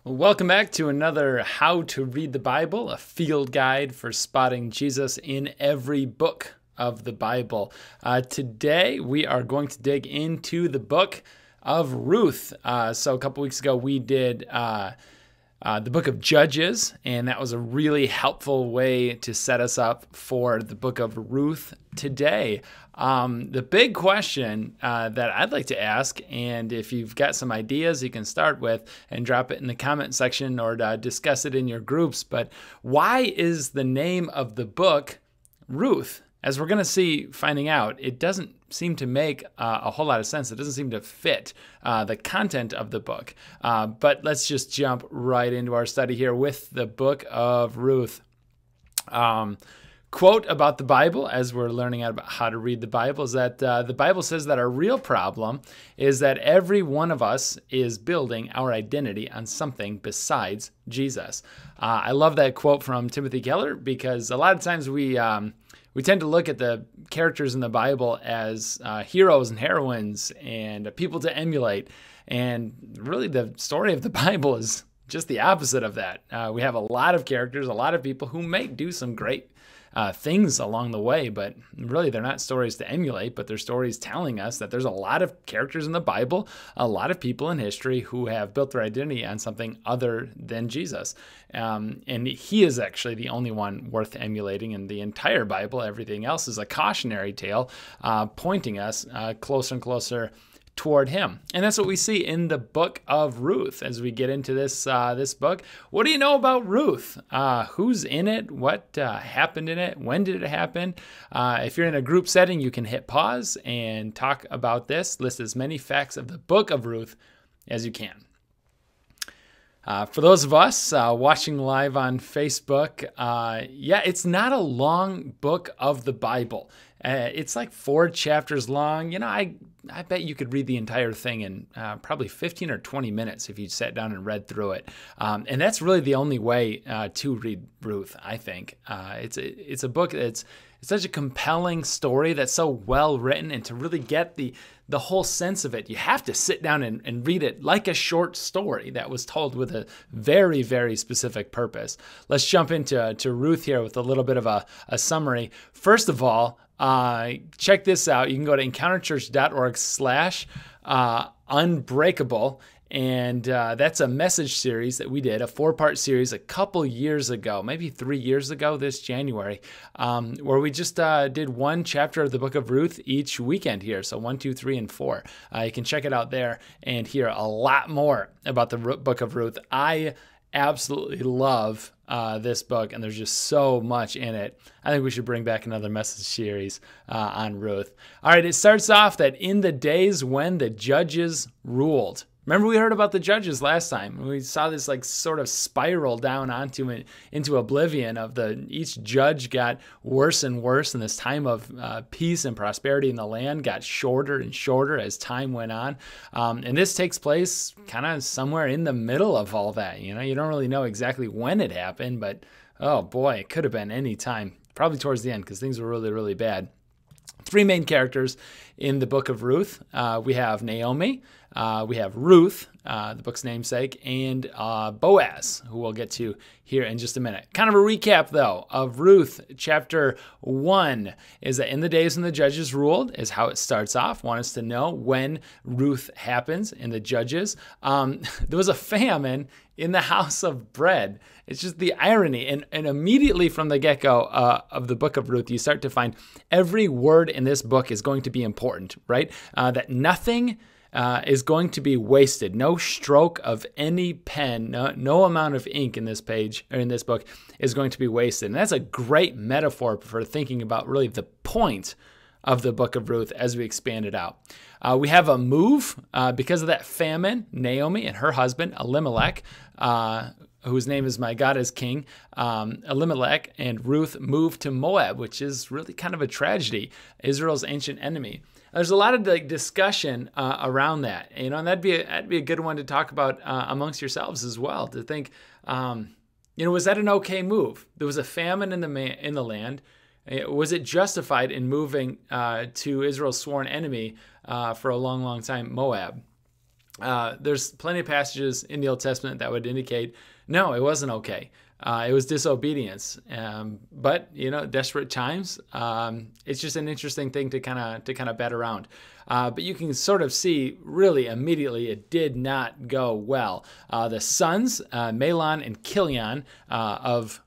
Welcome back to another How to Read the Bible, a field guide for spotting Jesus in every book of the Bible. Today we are going to dig into the book of Ruth. So a couple weeks ago we did the book of Judges, and that was a really helpful way to set us up for the book of Ruth today. The big question that I'd like to ask, and if you've got some ideas you can start with and drop it in the comment section or discuss it in your groups, but why is the name of the book Ruth? As we're going to see finding out, it doesn't seem to make a whole lot of sense. It doesn't seem to fit the content of the book. But let's just jump right into our study here with the book of Ruth. Quote about the Bible, as we're learning about how to read the Bible, is that the Bible says that our real problem is that every one of us is building our identity on something besides Jesus. I love that quote from Timothy Keller because a lot of times we tend to look at the characters in the Bible as heroes and heroines and people to emulate. And really the story of the Bible is just the opposite of that. We have a lot of characters, a lot of people who may do some great things along the way, but really they're not stories to emulate, but they're stories telling us that there's a lot of characters in the Bible, a lot of people in history who have built their identity on something other than Jesus. And he is actually the only one worth emulating in the entire Bible. Everything else is a cautionary tale pointing us closer and closer toward him. And that's what we see in the book of Ruth as we get into this book. What do you know about Ruth? Who's in it? What happened in it? When did it happen? If you're in a group setting, you can hit pause and talk about this. List as many facts of the book of Ruth as you can. For those of us watching live on Facebook, it's not a long book of the Bible. It's like 4 chapters long. You know, I bet you could read the entire thing in probably 15 or 20 minutes if you sat down and read through it. And that's really the only way to read Ruth, I think. It's a book that's such a compelling story that's so well written, and to really get the whole sense of it, you have to sit down and read it like a short story that was told with a very, very specific purpose. Let's jump into Ruth here with a little bit of a summary. First of all, check this out. You can go to encounterchurch.org/unbreakable. And that's a message series that we did, a 4-part series a couple years ago, maybe 3 years ago this January, where we just did one chapter of the book of Ruth each weekend here. So 1, 2, 3, and 4. You can check it out there and hear a lot more about the book of Ruth. I absolutely love this book, and there's just so much in it. I think we should bring back another message series on Ruth. All right, it starts off that in the days when the judges ruled. Remember, we heard about the judges last time. We saw this like sort of spiral down into oblivion of each judge got worse and worse, and this time of peace and prosperity in the land got shorter and shorter as time went on. And this takes place kind of somewhere in the middle of all that. You know, you don't really know exactly when it happened, but oh boy, it could have been any time. Probably towards the end because things were really, really bad. 3 main characters in the book of Ruth. We have Naomi, we have Ruth, the book's namesake, and Boaz, who we'll get to here in just a minute. Kind of a recap, though, of Ruth. Chapter 1 is that in the days when the judges ruled is how it starts off. Want us to know when Ruth happens in the judges. There was a famine in the house of bread. It's just the irony. And immediately from the get-go of the book of Ruth, you start to find every word in this book is going to be important, right? That nothing is going to be wasted. No stroke of any pen, no amount of ink in this page or in this book is going to be wasted. And that's a great metaphor for thinking about really the point of the book of Ruth as we expand it out. We have a move because of that famine. Naomi and her husband, Elimelech, whose name is My God is King, Elimelech and Ruth moved to Moab, which is really kind of a tragedy, Israel's ancient enemy. There's a lot of discussion around that, you know, and that'd be a good one to talk about amongst yourselves as well. To think, was that an okay move? There was a famine in the land. Was it justified in moving to Israel's sworn enemy for a long, long time, Moab? There's plenty of passages in the Old Testament that would indicate, no, it wasn't okay. It was disobedience. But desperate times. It's just an interesting thing to kind of bat around. But you can sort of see really immediately it did not go well. The sons, Mahlon and Chilion of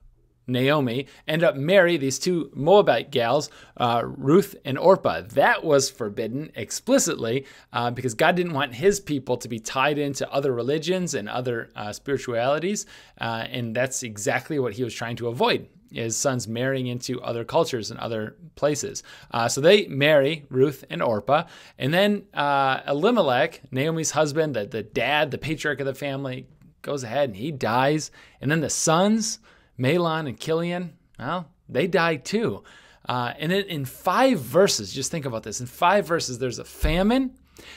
Naomi, end up marry these two Moabite gals, Ruth and Orpah. That was forbidden explicitly because God didn't want his people to be tied into other religions and other spiritualities. And that's exactly what he was trying to avoid, his sons marrying into other cultures and other places. So they marry Ruth and Orpah. And then Elimelech, Naomi's husband, the dad, the patriarch of the family, goes ahead and he dies. And then the sons, Mahlon and Chilion, well, they die too. And in 5 verses, just think about this. In 5 verses, there's a famine.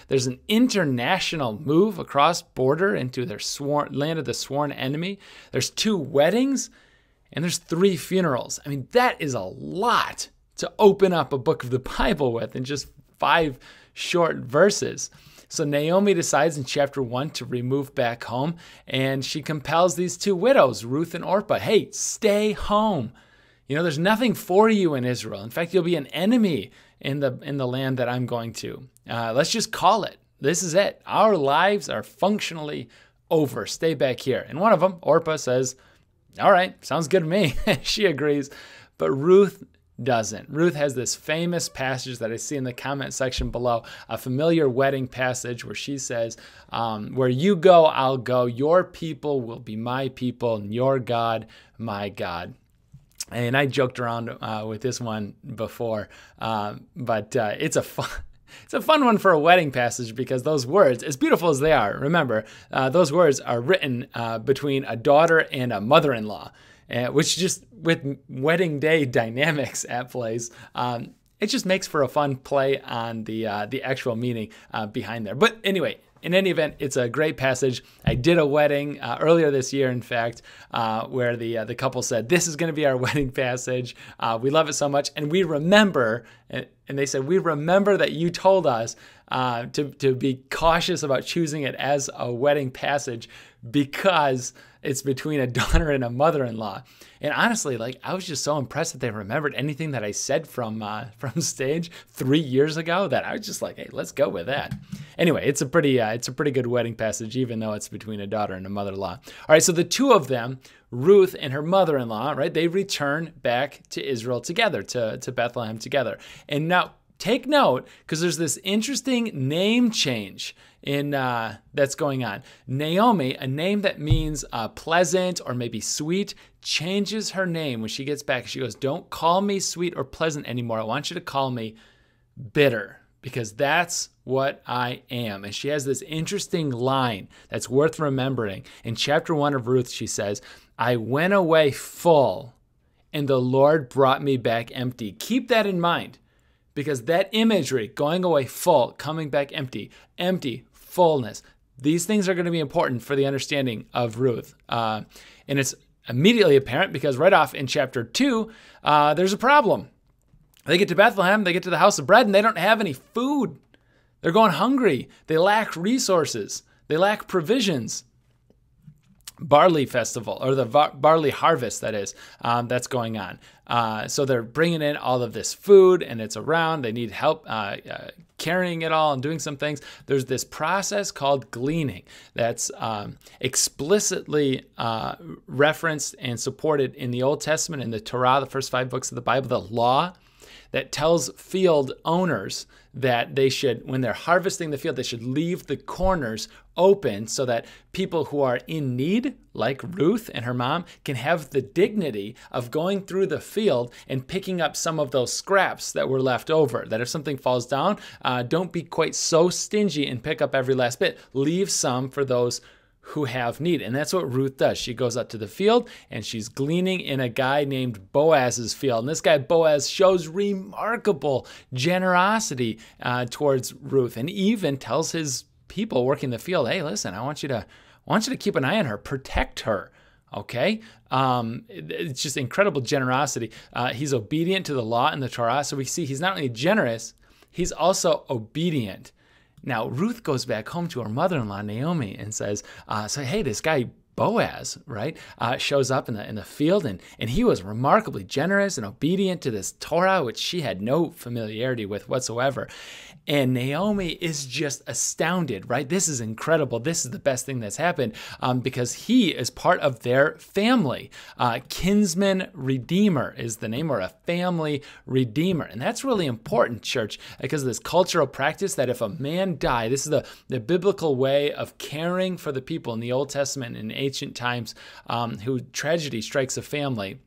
There's an international move across border into their land of the sworn enemy. There's 2 weddings, and there's 3 funerals. I mean, that is a lot to open up a book of the Bible with in just 5 short verses. So Naomi decides in chapter 1 to remove back home, and she compels these 2 widows, Ruth and Orpah, hey, stay home. There's nothing for you in Israel. In fact, you'll be an enemy in the land that I'm going to. Let's just call it. This is it. Our lives are functionally over. Stay back here. And one of them, Orpah, says, all right, sounds good to me. She agrees. But Ruth doesn't. Ruth has this famous passage that I see in the comment section below, a familiar wedding passage where she says, where you go, I'll go. Your people will be my people, and your God, my God. And I joked around with this one before, but it's a fun one for a wedding passage because those words, as beautiful as they are, remember, those words are written between a daughter and a mother-in-law. Which just with wedding day dynamics at plays, it just makes for a fun play on the actual meaning behind there. But anyway, in any event, it's a great passage. I did a wedding earlier this year, in fact, where the couple said, this is going to be our wedding passage. We love it so much. And we remember, and they said, we remember that you told us to be cautious about choosing it as a wedding passage because it's between a daughter and a mother-in-law. And honestly, I was just so impressed that they remembered anything that I said from stage 3 years ago that I was just like, hey, let's go with that. Anyway, it's a pretty good wedding passage, even though it's between a daughter and a mother-in-law. All right, so the 2 of them, Ruth and her mother-in-law, right, they return back to Israel together, to Bethlehem together. And now, take note, because there's this interesting name change that's going on. Naomi, a name that means pleasant or maybe sweet, changes her name when she gets back. She goes, don't call me sweet or pleasant anymore. I want you to call me bitter because that's what I am. And she has this interesting line that's worth remembering. In chapter 1 of Ruth, she says, I went away full and the Lord brought me back empty. Keep that in mind. Because that imagery, going away full, coming back empty, fullness, these things are going to be important for the understanding of Ruth. And it's immediately apparent because right off in chapter 2, there's a problem. They get to Bethlehem, they get to the house of bread, and they don't have any food. They're going hungry. They lack resources. They lack provisions. Barley festival, or the barley harvest, that is, that's going on. So they're bringing in all of this food, and it's around. They need help carrying it all and doing some things. There's this process called gleaning that's explicitly referenced and supported in the Old Testament, in the Torah, the first 5 books of the Bible, the law that tells field owners that they should, when they're harvesting the field, they should leave the corners open so that people who are in need, like Ruth and her mom, can have the dignity of going through the field and picking up some of those scraps that were left over. That if something falls down, don't be quite so stingy and pick up every last bit. Leave some for those who have need. And that's what Ruth does. She goes out to the field and she's gleaning in a guy named Boaz's field. And this guy Boaz shows remarkable generosity towards Ruth, and even tells his people working the field, hey, listen, I want you to keep an eye on her, protect her. Okay? It's just incredible generosity. He's obedient to the law and the Torah. So we see he's not only generous, he's also obedient. Now, Ruth goes back home to her mother-in-law, Naomi, and says, hey, this guy Boaz, right, shows up in the field, and he was remarkably generous and obedient to this Torah, which she had no familiarity with whatsoever. And Naomi is just astounded, right? This is incredible. This is the best thing that's happened because he is part of their family. Kinsman redeemer is the name, or a family redeemer. And that's really important, church, because of this cultural practice that if a man died, this is the biblical way of caring for the people in the Old Testament and ancient times who tragedy strikes a family.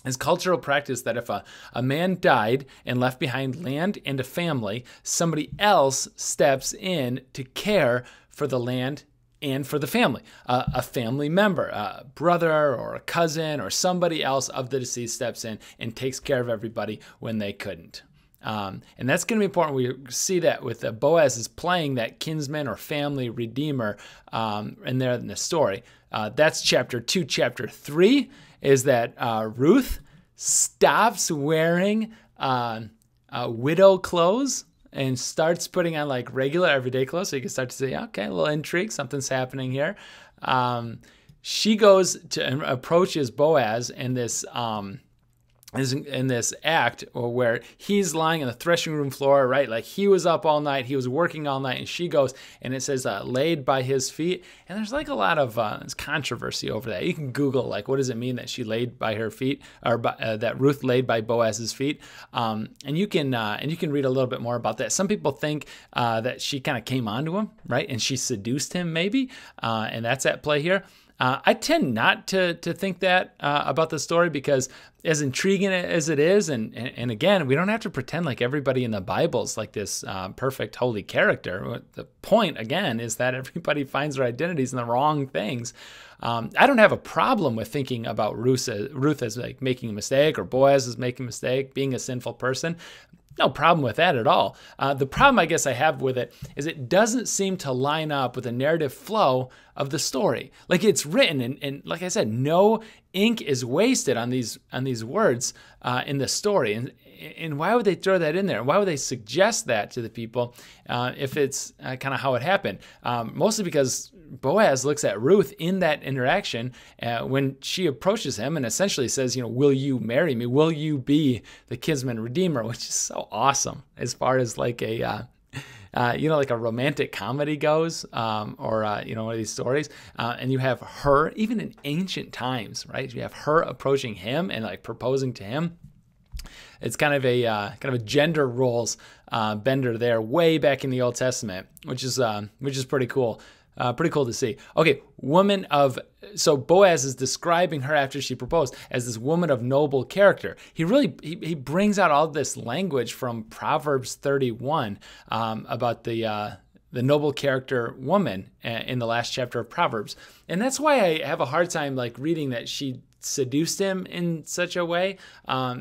Is cultural practice that if a man died and left behind land and a family, somebody else steps in to care for the land and for the family. A family member, a brother or a cousin or somebody else of the deceased steps in and takes care of everybody when they couldn't. And that's going to be important. We see that with Boaz is playing that kinsman or family redeemer in there in the story. That's chapter 2. Chapter 3 is that Ruth stops wearing widow clothes and starts putting on like regular everyday clothes. So you can start to say, okay, a little intrigue, something's happening here. She goes to approaches Boaz in this act where he's lying on the threshing room floor, right? Like he was up all night, he was working all night, and she goes, and it says laid by his feet. And there's like a lot of controversy over that. You can Google like, what does it mean that she laid by her feet, or that Ruth laid by Boaz's feet? And you can read a little bit more about that. Some people think that she kind of came onto him, right? And she seduced him maybe, and that's at play here. I tend not to think that about the story, because as intriguing as it is, and again, we don't have to pretend like everybody in the Bible's like this perfect holy character. The point, again, is that everybody finds their identities in the wrong things. I don't have a problem with thinking about Ruth as like making a mistake, or Boaz as making a mistake, being a sinful person. No problem with that at all. The problem I guess I have with it is it doesn't seem to line up with the narrative flow of the story. Like it's written, and like I said, no ink is wasted on these words in the story. And why would they throw that in there? Why would they suggest that to the people if it's kind of how it happened? Mostly because Boaz looks at Ruth in that interaction when she approaches him and essentially says, will you marry me? Will you be the kinsman redeemer? Which is so awesome as far as like a like a romantic comedy goes, or one of these stories. And you have her, even in ancient times, right? You have her approaching him and like proposing to him. It's kind of a gender roles bender there, way back in the Old Testament, which is pretty cool. Pretty cool to see. Okay, so Boaz is describing her after she proposed as this woman of noble character. He brings out all this language from Proverbs 31 about the noble character woman in the last chapter of Proverbs. And that's why I have a hard time like reading that she seduced him in such a way,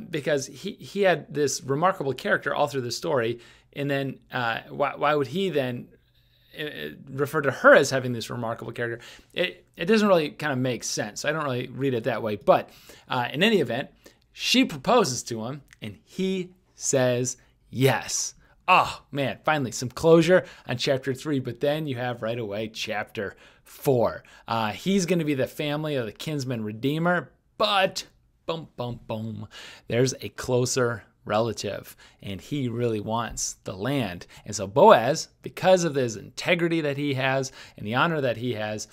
because he had this remarkable character all through the story. And then why would he then refer to her as having this remarkable character? It doesn't really kind of make sense. I don't really read it that way. But in any event, she proposes to him and he says yes. Oh man, finally some closure on chapter 3. But then you have right away chapter 4. He's going to be the family of the kinsman redeemer, but boom, boom, boom, there's a closer relative, and he really wants the land. And so Boaz, because of his integrity that he has and the honor that he has,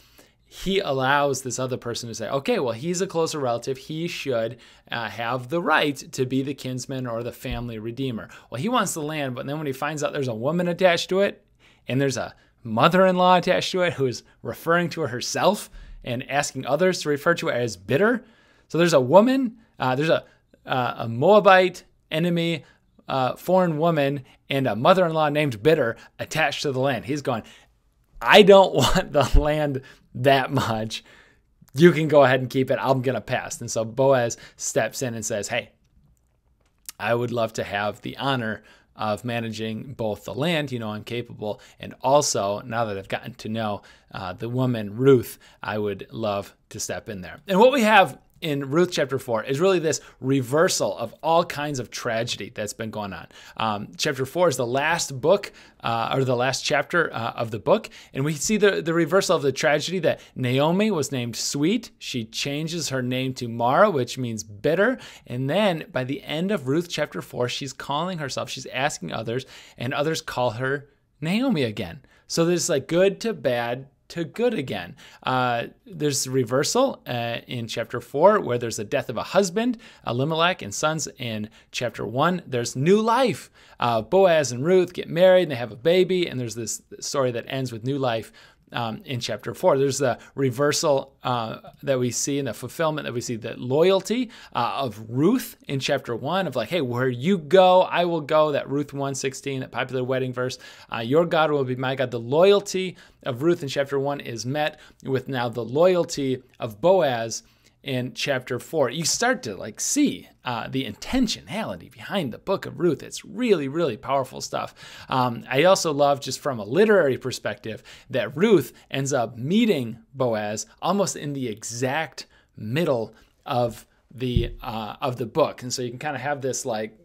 he allows this other person to say, okay, well, he's a closer relative. He should have the right to be the kinsman or the family redeemer. Well, he wants the land, but then when he finds out there's a woman attached to it, and there's a mother-in-law attached to it who is referring to herself and asking others to refer to her as bitter. So there's a woman, there's a Moabite enemy, foreign woman, and a mother-in-law named Bitter attached to the land. He's going, I don't want the land that much. You can go ahead and keep it. I'm going to pass. And so Boaz steps in and says, hey, I would love to have the honor of managing both the land, I'm capable, and also, now that I've gotten to know the woman, Ruth, I would love to step in there. And what we have in Ruth chapter 4 is really this reversal of all kinds of tragedy that's been going on. Chapter 4 is the last book, or the last chapter of the book, and we see the reversal of the tragedy that Naomi was named sweet. She changes her name to Mara, which means bitter, and then by the end of Ruth chapter 4, she's asking others, and others call her Naomi again. So there's like good to bad to good again. There's reversal in chapter 4 where there's the death of a husband, Elimelech, and sons. In chapter 1, there's new life. Boaz and Ruth get married and they have a baby, and there's this story that ends with new life. In chapter 4, there's the reversal that we see, and the fulfillment that we see, the loyalty of Ruth in chapter 1 of like, hey, where you go, I will go. That Ruth 1:16, that popular wedding verse, your God will be my God. The loyalty of Ruth in chapter 1 is met with now the loyalty of Boaz in chapter 4. You start to like see the intentionality behind the book of Ruth. It's really, really powerful stuff. I also love, just from a literary perspective, that Ruth ends up meeting Boaz almost in the exact middle of the book, and so you can kind of have this like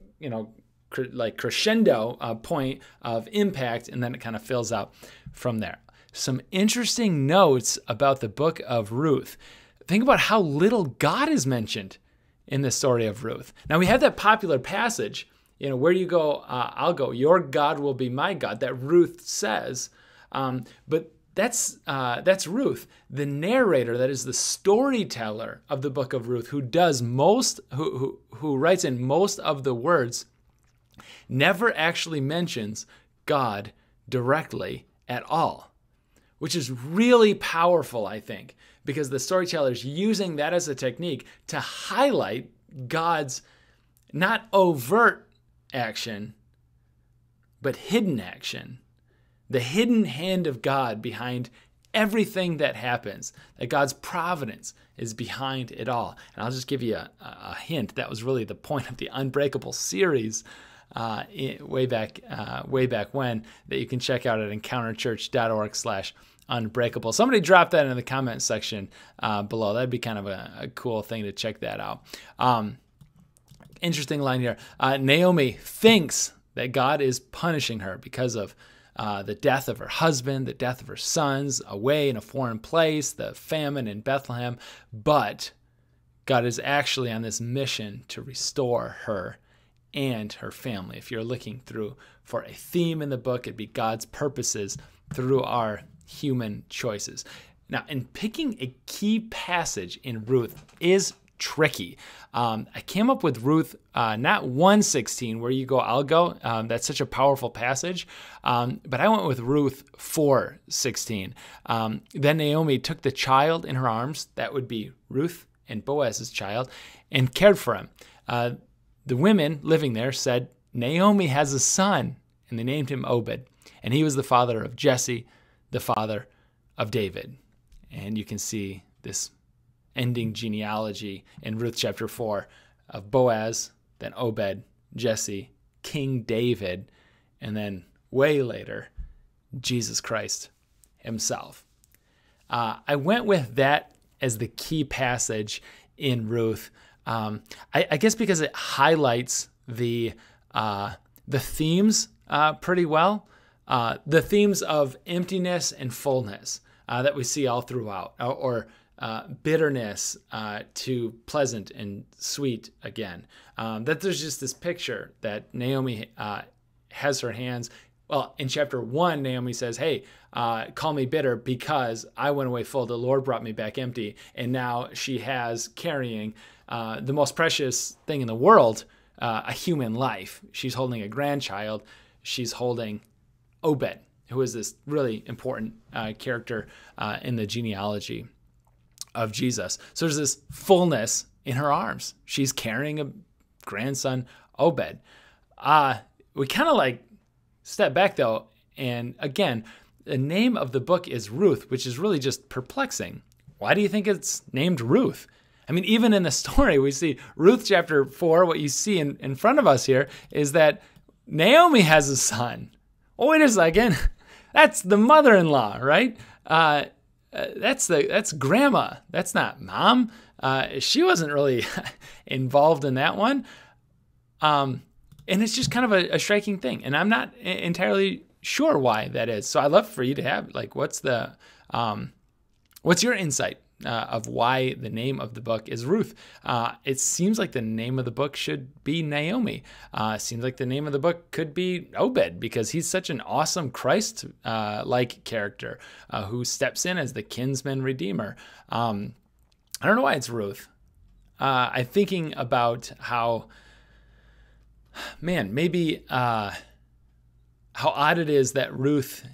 crescendo point of impact, and then it kind of fills out from there. Some interesting notes about the book of Ruth. Think about how little God is mentioned in the story of Ruth. Now, we have that popular passage, where you go, I'll go, your God will be my God, that Ruth says. But that's Ruth. The narrator, that is the storyteller of the book of Ruth, who writes in most of the words, never actually mentions God directly at all, which is really powerful, I think, because the storyteller's using that as a technique to highlight God's not overt action, but hidden action. The hidden hand of God behind everything that happens, that God's providence is behind it all. And I'll just give you a hint. That was really the point of the Unbreakable series way back when, that you can check out at encounterchurch.org/unbreakable. Somebody drop that in the comment section below. That'd be kind of a cool thing to check that out. Interesting line here. Naomi thinks that God is punishing her because of the death of her husband, the death of her sons, away in a foreign place, the famine in Bethlehem. But God is actually on this mission to restore her and her family. If you're looking for a theme in the book, it'd be God's purposes through our human choices. Now, in picking a key passage in Ruth is tricky. I came up with Ruth, not 1:16, where you go, I'll go. That's such a powerful passage. But I went with Ruth 4:16. Then Naomi took the child in her arms, that would be Ruth and Boaz's child, and cared for him. The women living there said, Naomi has a son, and they named him Obed. And he was the father of Jesse, the father of David. And you can see this ending genealogy in Ruth chapter 4 of Boaz, then Obed, Jesse, King David, and then way later, Jesus Christ himself. I went with that as the key passage in Ruth. I guess because it highlights the themes pretty well. The themes of emptiness and fullness that we see all throughout, or bitterness to pleasant and sweet again. That there's just this picture that Naomi has her hands. Well, in chapter 1, Naomi says, hey, call me bitter because I went away full. The Lord brought me back empty. And now she has carrying the most precious thing in the world, a human life. She's holding a grandchild. She's holding Obed, who is this really important character in the genealogy of Jesus. So there's this fullness in her arms. She's carrying a grandson, Obed. We kind of like step back though, and again, the name of the book is Ruth, which is really just perplexing. Why do you think it's named Ruth? I mean, even in the story, we see Ruth chapter 4, what you see in front of us here is that Naomi has a son. Oh, wait a second. That's the mother-in-law, right? that's grandma. That's not mom. She wasn't really involved in that one. And it's just kind of a striking thing. And I'm not entirely sure why that is. So I'd love for you to have, like, what's your insight of why the name of the book is Ruth? It seems like the name of the book should be Naomi. Seems like the name of the book could be Obed, because he's such an awesome Christ-like character who steps in as the kinsman redeemer. I don't know why it's Ruth. I'm thinking about how, maybe how odd it is that Ruth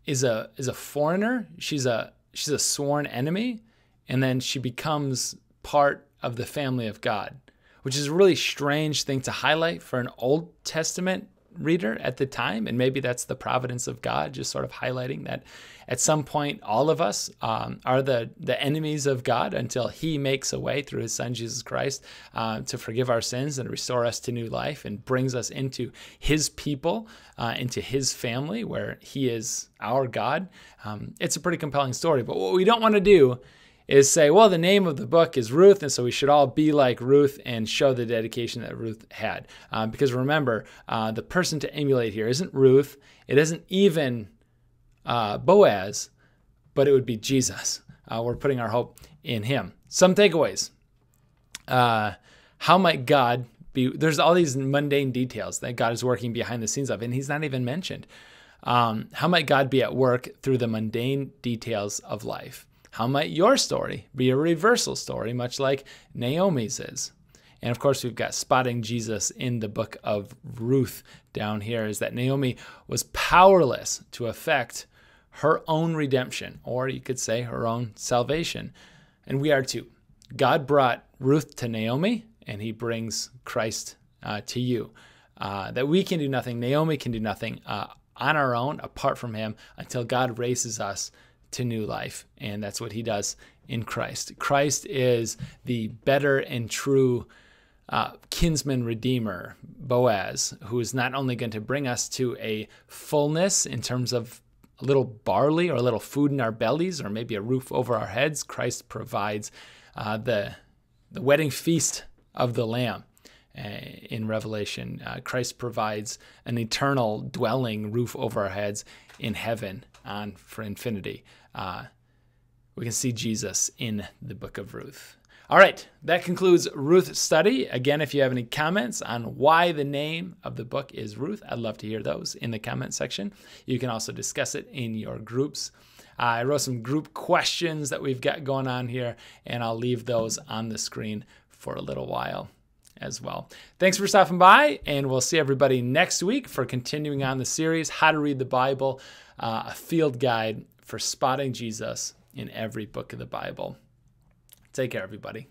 is a foreigner. She's a sworn enemy, and then she becomes part of the family of God, which is a really strange thing to highlight for an Old Testament reader at the time. And maybe that's the providence of God, just sort of highlighting that at some point all of us are the enemies of God until he makes a way through his son Jesus Christ to forgive our sins and restore us to new life and brings us into his people, into his family where he is our God. It's a pretty compelling story, but what we don't want to do is say, well, the name of the book is Ruth, and so we should all be like Ruth and show the dedication that Ruth had. Because remember, the person to emulate here isn't Ruth. It isn't even Boaz, but it would be Jesus. We're putting our hope in him. Some takeaways. How might God be? There's all these mundane details that God is working behind the scenes of, and he's not even mentioned. How might God be at work through the mundane details of life? How might your story be a reversal story, much like Naomi's is? And of course, we've got spotting Jesus in the book of Ruth down here, is that Naomi was powerless to affect her own redemption, or you could say her own salvation. And we are too. God brought Ruth to Naomi, and he brings Christ to you. That we can do nothing, Naomi can do nothing on our own, apart from him, until God raises us to new life. And that's what he does in Christ. Christ is the better and true kinsman redeemer, Boaz, who is not only going to bring us to a fullness in terms of a little barley or a little food in our bellies, or maybe a roof over our heads. Christ provides the wedding feast of the Lamb in Revelation. Christ provides an eternal dwelling roof over our heads in heaven for infinity. We can see Jesus in the book of Ruth. All right, that concludes Ruth's study. Again, if you have any comments on why the name of the book is Ruth, I'd love to hear those in the comment section. You can also discuss it in your groups. I wrote some group questions that we've got going on here, and I'll leave those on the screen for a little while as well. Thanks for stopping by, and we'll see everybody next week for continuing on the series, How to Read the Bible, a field guide for spotting Jesus in every book of the Bible. Take care, everybody.